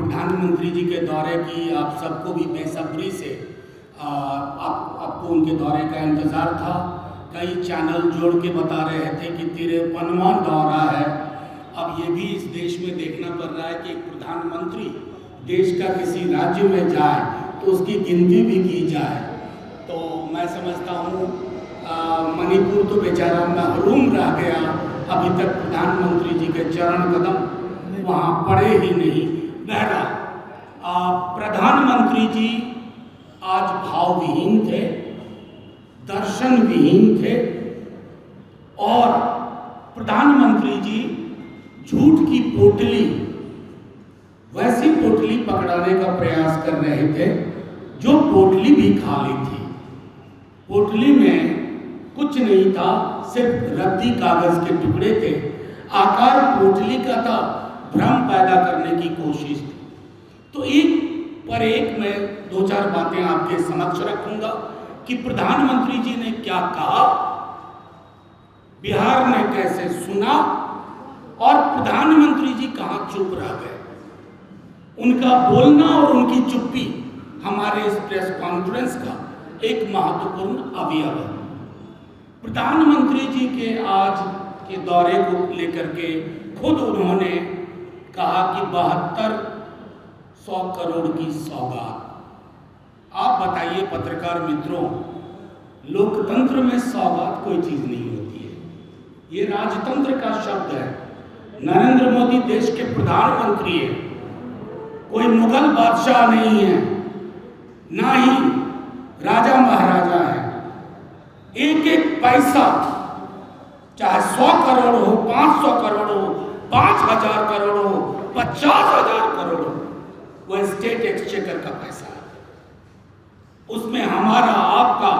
प्रधानमंत्री जी के दौरे की आप सबको भी बेसब्री से आपको उनके दौरे का इंतज़ार था। कई चैनल जोड़ के बता रहे थे कि 53वां दौरा है। अब ये भी इस देश में देखना पड़ रहा है कि एक प्रधानमंत्री देश का किसी राज्य में जाए तो उसकी गिनती भी की जाए। तो मैं समझता हूँ मणिपुर तो बेचारा महरूम रह गया, अभी तक प्रधानमंत्री जी के चरण कदम वहाँ पड़े ही नहीं। बहरहाल प्रधानमंत्री जी आज भावविहीन थे, दर्शन विहीन थे और प्रधानमंत्री जी झूठ की पोटली, वैसी पोटली पकड़ाने का प्रयास कर रहे थे जो पोटली भी खाली थी। पोटली में कुछ नहीं था, सिर्फ रद्दी कागज के टुकड़े थे। आकार पोटली का था, भ्रम पैदा करने की कोशिश थी। तो एक पर एक मैं दो चार बातें आपके समक्ष रखूंगा कि प्रधानमंत्री जी ने क्या कहा, बिहार ने कैसे सुना और प्रधानमंत्री जी कहां चुप रह गए। उनका बोलना और उनकी चुप्पी हमारे इस प्रेस कॉन्फ्रेंस का एक महत्वपूर्ण अवयव है। प्रधानमंत्री जी के आज के दौरे को लेकर के खुद उन्होंने कहा कि 7200 करोड़ की सौगात। आप बताइए पत्रकार मित्रों, लोकतंत्र में सौगात कोई चीज नहीं होती है, ये राजतंत्र का शब्द है। नरेंद्र मोदी देश के प्रधानमंत्री है, कोई मुगल बादशाह नहीं है, ना ही राजा महाराजा है। एक एक पैसा, चाहे 100 करोड़ हो, 500 करोड़ हो, 5000 करोड़ हो, 50,000 करोड़ हो, वह स्टेट एक्सचेकर का पैसा है। उसमें हमारा, आपका,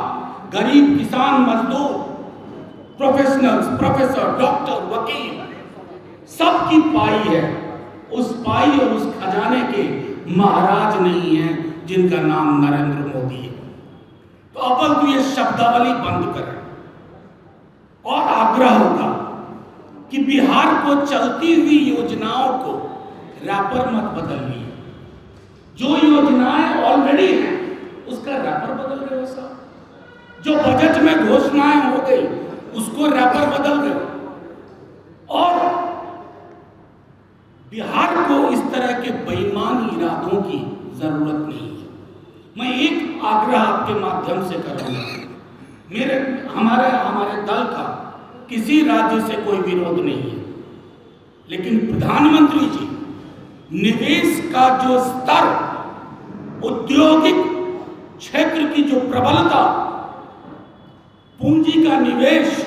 गरीब, किसान, मजदूर, प्रोफेशनल्स, प्रोफेसर, डॉक्टर, वकील, सबकी पाई है। उस पाई और उस खजाने के महाराज नहीं है जिनका नाम नरेंद्र मोदी है। तो अव्वल तो ये शब्दावली बंद करें और आग्रह होगा कि बिहार को चलती हुई योजनाओं को रैपर मत बदलिए। जो योजनाएं ऑलरेडी हैं उसका रैपर बदल रहे हो साहब। जो बजट में घोषणाएं हो गई उसको रैपर बदल रहे हो। और बिहार को इस तरह के बेईमान इरादों की जरूरत नहीं है। मैं एक आग्रह आपके माध्यम से करूंगा। हमारे दल का किसी राज्य से कोई विरोध नहीं है, लेकिन प्रधानमंत्री जी निवेश का जो स्तर, औद्योगिक क्षेत्र की जो प्रबलता, पूंजी का निवेश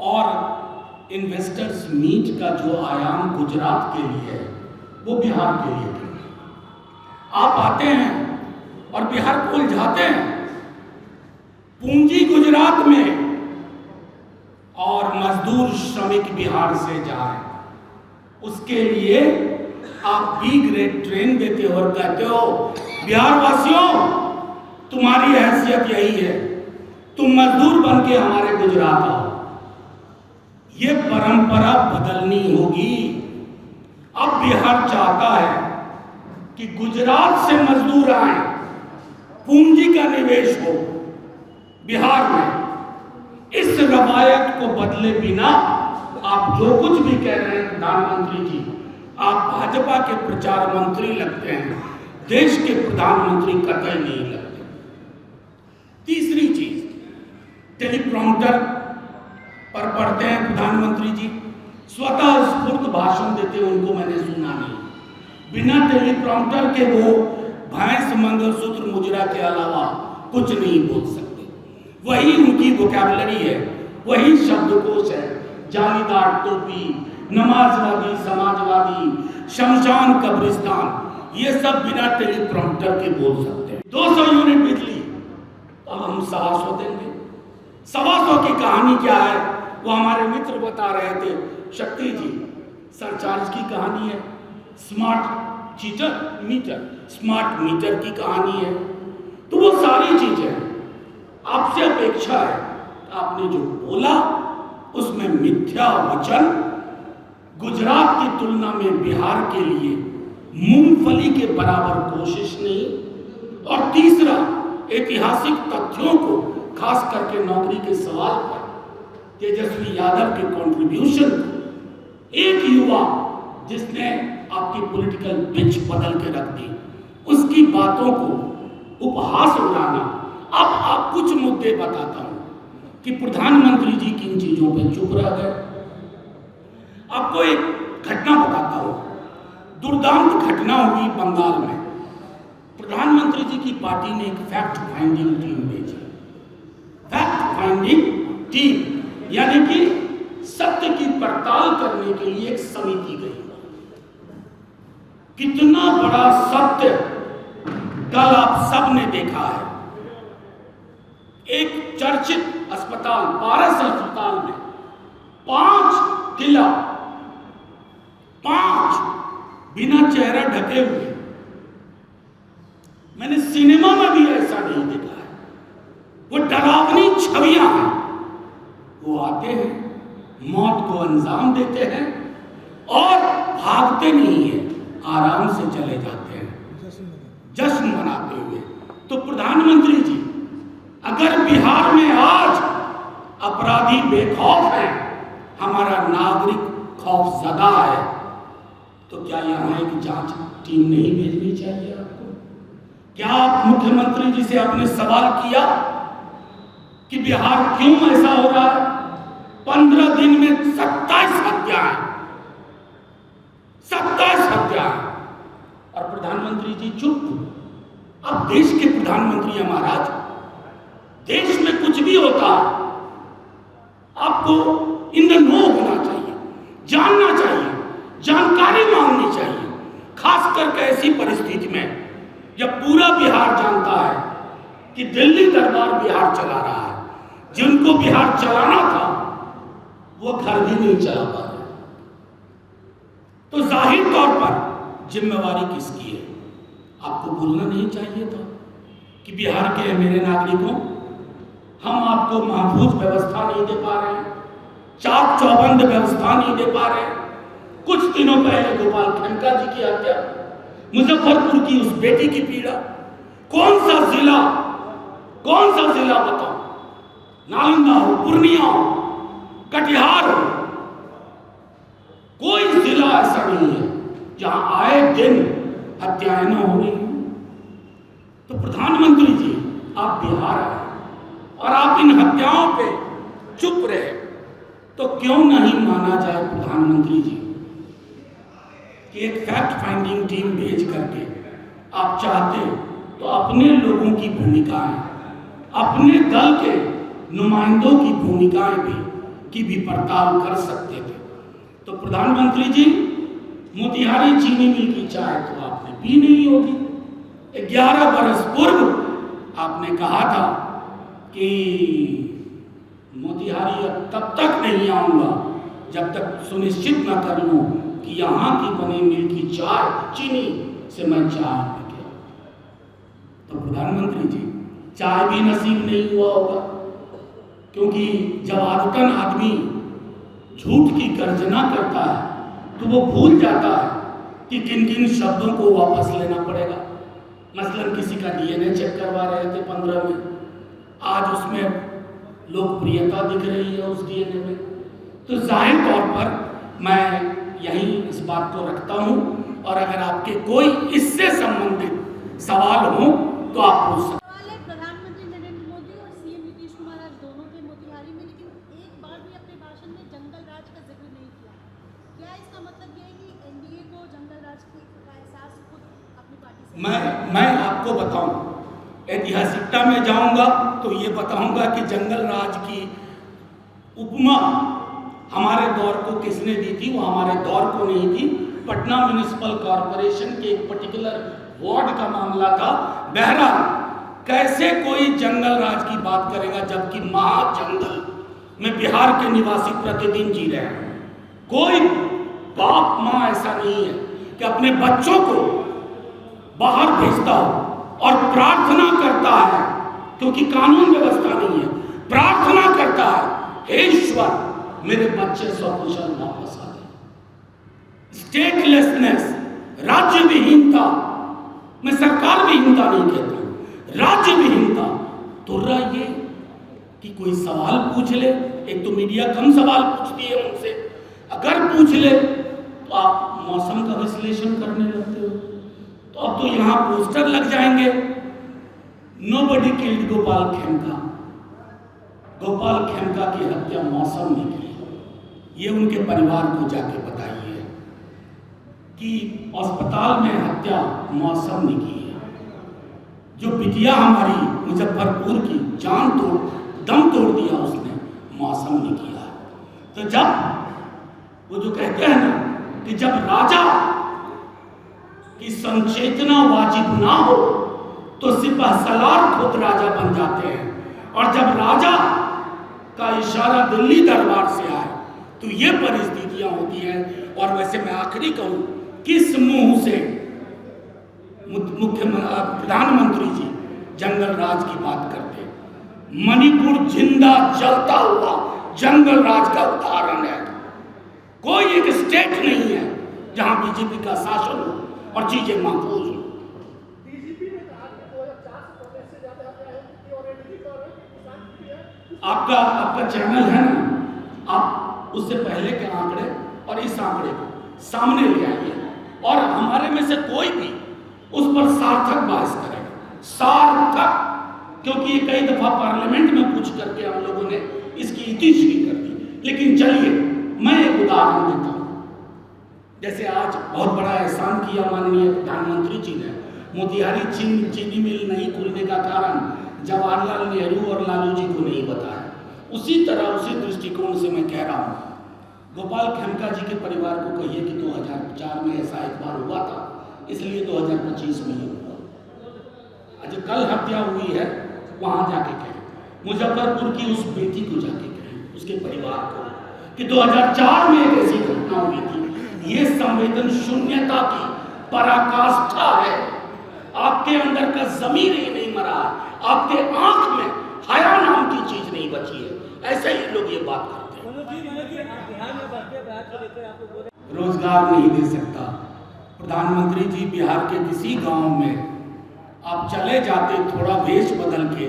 और इन्वेस्टर्स मीट का जो आयाम गुजरात के लिए है वो बिहार के लिए है। आप आते हैं और बिहार को उलझाते हैं। पूंजी गुजरात में और मजदूर श्रमिक बिहार से जाए, उसके लिए आप बी ग्रेड ट्रेन देते हो और कहते हो बिहार वासियों तुम्हारी हैसियत यही है, तुम मजदूर बन के हमारे गुजरात आओ। ये परंपरा बदलनी होगी। अब बिहार चाहता है कि गुजरात से मजदूर आए, पूंजी का निवेश हो बिहार में। इस रवायत को बदले बिना आप जो कुछ भी कह रहे हैं प्रधानमंत्री जी, आप भाजपा के प्रचार मंत्री लगते हैं, देश के प्रधानमंत्री कतई नहीं लगते। तीसरी चीज, टेलीप्रॉम्प्टर पर पढ़ते हैं प्रधानमंत्री जी, स्वतः स्फूर्त भाषण देते उनको मैंने सुना नहीं। बिना टेलीप्रॉम्प्टर के वो भैंस, मंगलसूत्र, मुजरा के अलावा कुछ नहीं बोल सकते। वही उनकी वोकैबुलरी है, वही शब्दकोश है। जालीदार टोपी, नमाजवादी, समाजवादी, शमशान, कब्रिस्तान, ये सब बिना टेलीप्रॉम्प्टर के बोल सकते हैं। 200 यूनिट बिजली, तो हम 125 देंगे। 125 की कहानी क्या है वो हमारे मित्र बता रहे थे, शक्ति जी। सरचार्ज की कहानी है, स्मार्ट मीटर, स्मार्ट मीटर की कहानी है। तो वो सारी चीजें आपसे अपेक्षा है, आपने जो बोला उसमें मिथ्या वचन गुजरात की तुलना में बिहार के लिए मूंगफली के बराबर कोशिश नहीं। और तीसरा, ऐतिहासिक तथ्यों को, खास करके नौकरी के सवाल पर तेजस्वी यादव के कंट्रीब्यूशन को, एक युवा जिसने आपकी पॉलिटिकल पिच बदल के रख दी, उसकी बातों को उपहास उड़ाना। अब आप कुछ मुद्दे बताता हूं कि प्रधानमंत्री जी किन चीजों पे चुप रह गए। आपको एक घटना बताता हूं, दुर्दांत घटना हुई बंगाल में। प्रधानमंत्री जी की पार्टी ने एक फैक्ट फाइंडिंग टीम भेजी। फैक्ट फाइंडिंग टीम यानी कि सत्य की पड़ताल करने के लिए एक समिति गई। कितना बड़ा सत्य कल आप सब ने देखा है। एक चर्चित अस्पताल, पारस अस्पताल में 5 किला, 5 बिना चेहरा ढके हुए। मैंने सिनेमा में भी ऐसा नहीं देखा है। वो डरावनी छवियां हैं। वो आते हैं, मौत को अंजाम देते हैं और भागते नहीं हैं, आराम से चले जाते हैं जश्न मनाते हुए। तो प्रधानमंत्री जी, अगर बिहार में आज अपराधी बेखौफ है, हमारा नागरिक खौफजदा है, तो क्या यहां एक जांच टीम नहीं भेजनी चाहिए आपको? क्या आप मुख्यमंत्री जी से आपने सवाल किया कि बिहार क्यों ऐसा हो रहा है? 15 दिन में 27 हत्याएं, 27 हत्याएं, और प्रधानमंत्री जी चुप। अब देश के प्रधानमंत्री हैं महाराज, देश में कुछ भी होता आपको इन द नो होना चाहिए, जानना चाहिए, जानकारी मांगनी चाहिए। खास करके ऐसी परिस्थिति में जब पूरा बिहार जानता है कि दिल्ली दरबार बिहार चला रहा है, जिनको बिहार चलाना था वो घर भी नहीं चला पा रहे, तो जाहिर तौर पर जिम्मेवारी किसकी है? आपको बोलना नहीं चाहिए था कि बिहार के मेरे नागरिकों, हम आपको महफूज व्यवस्था नहीं दे पा रहे हैं, चाक चौबंद व्यवस्था नहीं दे पा रहे हैं। कुछ दिनों पहले गोपाल खनका जी की हत्या, मुजफ्फरपुर की उस बेटी की पीड़ा, कौन सा जिला बताओ? नालंदा हो, पूर्णिया हो, कटिहार हो, कोई जिला ऐसा नहीं है जहां आए दिन हत्याएं न हो रही। तो प्रधानमंत्री जी, आप बिहार आए और आप इन हत्याओं पे चुप रहे, तो क्यों नहीं माना जाए प्रधानमंत्री जी कि एक फैक्ट फाइंडिंग टीम भेज करके आप चाहते तो अपने लोगों की भूमिकाएं, अपने दल के नुमाइंदों की भूमिकाएं की भी पड़ताल कर सकते थे। तो प्रधानमंत्री जी, मोतिहारी चीनी मिल की चाय तो आपने पी नहीं होगी। 11 बरस पूर्व आपने कहा था कि मोतिहारी अब तब तक नहीं आऊंगा जब तक सुनिश्चित न कर लूं कि यहाँ की बनी मिल की चाय, चीनी से मैं चाय पी गया। तो प्रधानमंत्री जी, चाय भी नसीब नहीं हुआ होगा, क्योंकि जब आदतन आदमी झूठ की गर्जना करता है तो वो भूल जाता है कि किन किन शब्दों को वापस लेना पड़ेगा। मसलन किसी का DNA चेक करवा रहे थे 15 में, आज उसमें लोकप्रियता दिख रही है उस DNA में। तो जाहिर तौर पर मैं यही इस बात को रखता हूं, और अगर आपके कोई इससे संबंधित सवाल हो तो आप पूछ सकते। प्रधानमंत्री नरेंद्र मोदी और सीएम नीतीश कुमार आज दोनों थे मोतिहारी में, लेकिन एक बार भी अपने भाषण में जंगल राज का जिक्र नहीं किया। क्या इसका मतलब ये है कि एनडीए को जंगल राज का एहसास खुद अपनी पार्टी से? मैं आपको बताऊं, ऐतिहासिकता में जाऊंगा तो ये बताऊंगा कि जंगल राज की उपमा हमारे दौर को किसने दी थी? वो हमारे दौर को नहीं थी, पटना म्युनिसिपल कॉरपोरेशन के एक पर्टिकुलर वार्ड का मामला था। बहरहाल, कैसे कोई जंगल राज की बात करेगा जबकि महाजंगल में बिहार के निवासी प्रतिदिन जी रहे हैं? कोई बाप माँ ऐसा नहीं है कि अपने बच्चों को बाहर भेजता हो और प्रार्थना करता है, क्योंकि कानून व्यवस्था नहीं है, प्रार्थना करता है, हे ईश्वर मेरे बच्चे सकुशल वापस आ जाए। स्टेटलेसनेस, राज्य विहीनता, मैं सरकार विहीनता नहीं कहता हूं, राज्य विहीनता। तो ये कि कोई सवाल पूछ ले, एक तो मीडिया कम सवाल पूछती है उनसे, अगर पूछ ले तो आप मौसम का विश्लेषण करने लगते हो। तो अब तो यहां पोस्टर लग जाएंगे, नोबडी किल्ड गोपाल खेमका, गोपाल खेमका की हत्या मौसम ने की। ये उनके परिवार को जाके बताइए कि अस्पताल में हत्या मौसम ने की है। जो बिटिया हमारी मुजफ्फरपुर की जान तोड़ दम तोड़ दिया उसने, मौसम ने किया। तो जब वो जो कहते हैं ना कि जब राजा की संचेतना वाजिब ना हो तो सिपह सलार खुद राजा बन जाते हैं, और जब राजा का इशारा दिल्ली दरबार से आए तो ये परिस्थितियां होती हैं। और वैसे मैं आखिरी कहूं, किस मुंह से प्रधानमंत्री जी जंगल राज की बात करते? मणिपुर जिंदा जलता हुआ जंगल राज का उदाहरण है। कोई एक स्टेट नहीं है जहां बीजेपी का शासन हो और चीजें महफूज हो। आपका चैनल है ना, आप उससे पहले के आंकड़े और इस आंकड़े को सामने ले आइए, और हमारे में से कोई भी उस पर सार्थक बहस करेगा, सार्थक, क्योंकि कई दफा पार्लियामेंट में पूछ करके हम लोगों ने इसकी इतिश्री कर दी। लेकिन चलिए मैं एक उदाहरण देता हूं। जैसे आज बहुत बड़ा एहसान किया माननीय प्रधानमंत्री जी ने, मोतिहारी चीनी मिल नहीं खुलने का कारण जवाहरलाल नेहरू और लालू जी को नहीं बताया। उसी तरह उसी दृष्टिकोण से मैं कह रहा हूं, गोपाल खेमका जी के परिवार को कहिए कि 2004 में ऐसा एक बार हुआ था, इसलिए 2025 में ही हुआ। जो कल हत्या हुई है वहां जाके कहें, मुजफ्फरपुर की उस बेटी को जाके कहें, उसके परिवार को, कि 2004 में एक ऐसी घटना हुई थी। ये संवेदन शून्यता की पराकाष्ठा है। आपके अंदर का जमीर ही नहीं मरा, आपके आंख में हया नाम की चीज नहीं बची है। ऐसे ही लोग ये बात करते हैं। रोजगार नहीं दे सकता प्रधानमंत्री जी। बिहार के किसी गांव में आप चले जाते, थोड़ा वेश बदल के,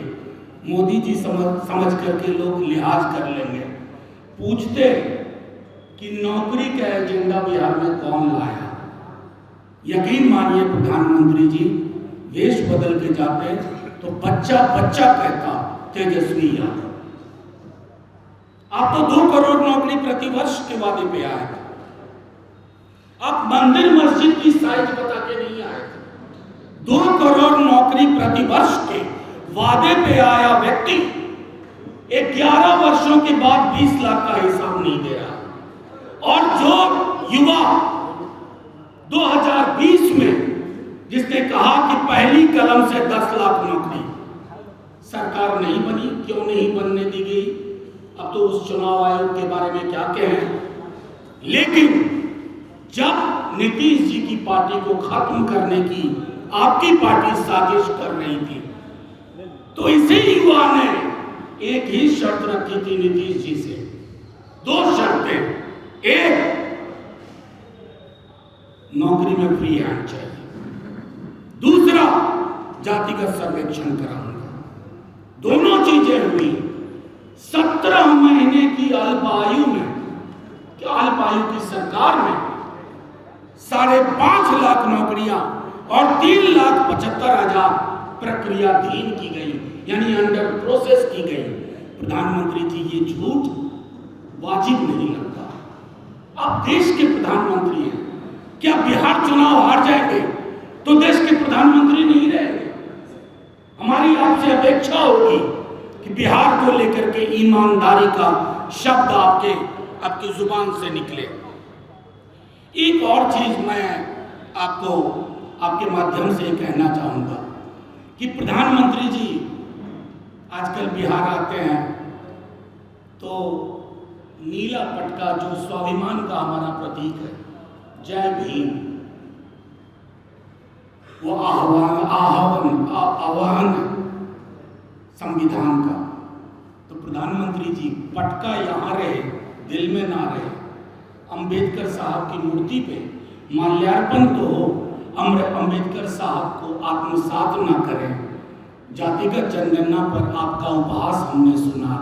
मोदी जी समझ करके लोग लिहाज कर लेंगे। पूछते कि नौकरी का एजेंडा बिहार में कौन लाया? यकीन मानिए प्रधानमंत्री जी वेश बदल के जाते तो बच्चा बच्चा कहता तेजस्वी यादव। आप तो 2 करोड़ नौकरी प्रतिवर्ष के वादे पे आए थे। आप मंदिर मस्जिद की साइज बता के नहीं आए थे। 2 करोड़ नौकरी प्रतिवर्ष के वादे पे आया व्यक्ति 11 वर्षों के बाद 20 लाख का हिसाब नहीं दे रहा। और जो युवा 2020 में जिसने कहा कि पहली कलम से 10 लाख नौकरी, सरकार नहीं बनी, क्यों नहीं बनने दी गई? अब तो उस चुनाव आयोग के बारे में क्या कहें। लेकिन जब नीतीश जी की पार्टी को खत्म करने की आपकी पार्टी साजिश कर रही थी, तो इसी युवा ने एक ही शर्त रखी थी नीतीश जी से, 2 शर्तें। एक, नौकरी में फ्री हैंड चाहिए। दूसरा, जातिगत सर्वेक्षण कराऊंगा। दोनों चीजें हुई। 17 महीने की अल्पायु में, अल्पायु की सरकार में 5.5 लाख नौकरियां और 3,75,000 प्रक्रियाधीन की गई, यानी अंडर प्रोसेस की गई। प्रधानमंत्री जी ये झूठ वाजिब नहीं लगता। आप देश के प्रधानमंत्री हैं, क्या बिहार चुनाव हार जाएंगे तो देश के प्रधानमंत्री नहीं रहेंगे? हमारी आपसे अपेक्षा होगी कि बिहार को लेकर के ईमानदारी का शब्द आपकी जुबान से निकले। एक और चीज मैं आपको आपके माध्यम से कहना चाहूंगा कि प्रधानमंत्री जी आजकल बिहार आते हैं तो नीला पटका, जो स्वाभिमान का हमारा प्रतीक है, जय भीम, वो आह्वान संविधान का, तो प्रधानमंत्री जी पटका यहां रहे, दिल में ना रहे। अंबेडकर साहब की मूर्ति पे माल्यार्पण तो हो, अम्बेडकर साहब को आत्मसात ना करें। जातिगत जनगणना पर आपका उपहास हमने सुना,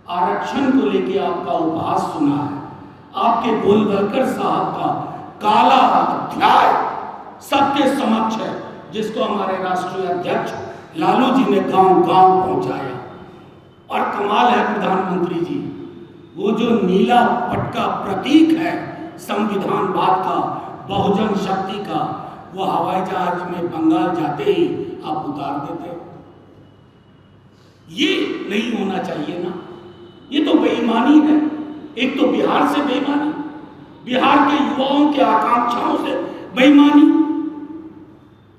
आरक्षण को लेकर आपका उपहास सुना है, आपके गोलवलकर साहब का काला अध्याय सबके समक्ष है, जिसको हमारे राष्ट्रीय अध्यक्ष लालू जी ने गांव-गांव पहुंचाया। और कमाल है प्रधानमंत्री जी, वो जो नीला पट्टा प्रतीक है संविधानवाद का, बहुजन शक्ति का, वो हवाई जहाज में बंगाल जाते ही आप उतार देते। ये नहीं होना चाहिए ना, ये तो बेईमानी है। एक तो बिहार से बेईमानी, बिहार के युवाओं के आकांक्षाओं से बेईमानी।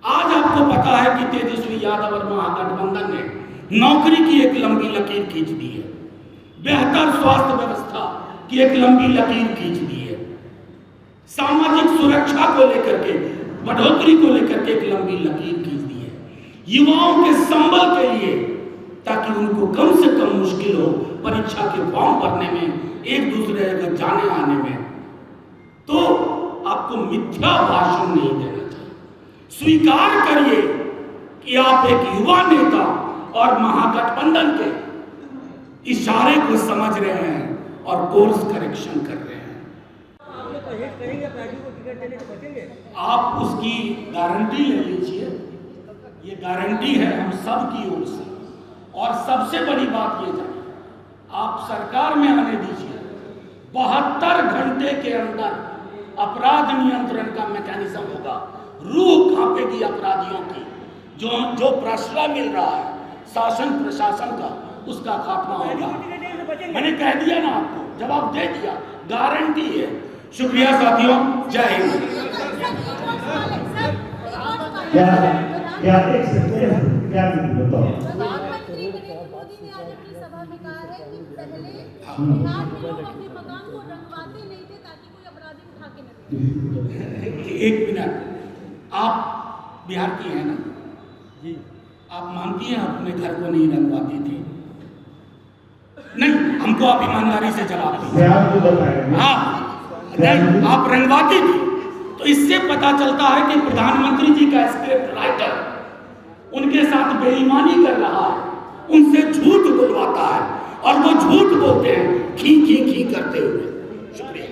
आज आपको पता है कि तेजस्वी यादव और महागठबंधन ने नौकरी की एक लंबी लकीर खींच दी है, बेहतर स्वास्थ्य व्यवस्था की एक लंबी लकीर खींच दी है, सामाजिक सुरक्षा को लेकर के, बढ़ोतरी को लेकर के एक लंबी लकीर खींच दी है, युवाओं के संबल के लिए, ताकि उनको कम से कम मुश्किल हो परीक्षा के फॉर्म भरने में, एक दूसरे जगह जाने आने में। तो आपको मिथ्या भाषण नहीं देना चाहिए। स्वीकार करिए कि आप एक युवा नेता और महागठबंधन के इशारे को समझ रहे हैं और कोर्स करेक्शन कर रहे हैं। आप उसकी गारंटी ले लीजिए, ये गारंटी है हम सब की ओर से। और सबसे बड़ी बात ये जानिए, आप सरकार में आने दीजिए, 72 घंटे के अंदर अपराध नियंत्रण का मैकेनिज्म होगा। रूह कांपेगी अपराधियों की, जो प्रश्रय मिल रहा है शासन प्रशासन का, उसका खात्मा होगा। मैंने कह दिया ना आपको, जवाब दे दिया, गारंटी है। शुक्रिया साथियों, जय हिंद। प्रधानमंत्री नरेंद्र मोदी ने आज अपनी सभा में कहा है कि पहले बिहार के लोग अपने मकान को रंगवाते नहीं थे ताकि कोई अपराधी उठा के न ले। एक मिनट, आप बिहार की हैं ना जी? आप मानती हैं अपने घर को नहीं रंगवाती थी? नहीं, हमको आप ईमानदारी से जवाब दीजिए। हाँ, नहीं, आप रंगवाती थी। तो इससे पता चलता है कि प्रधानमंत्री जी का स्क्रिप्ट राइटर उनके साथ बेईमानी कर रहा है, उनसे झूठ बुलवाता है, और वो झूठ बोलते हैं खी खी खी करते हुए। शुक्रिया।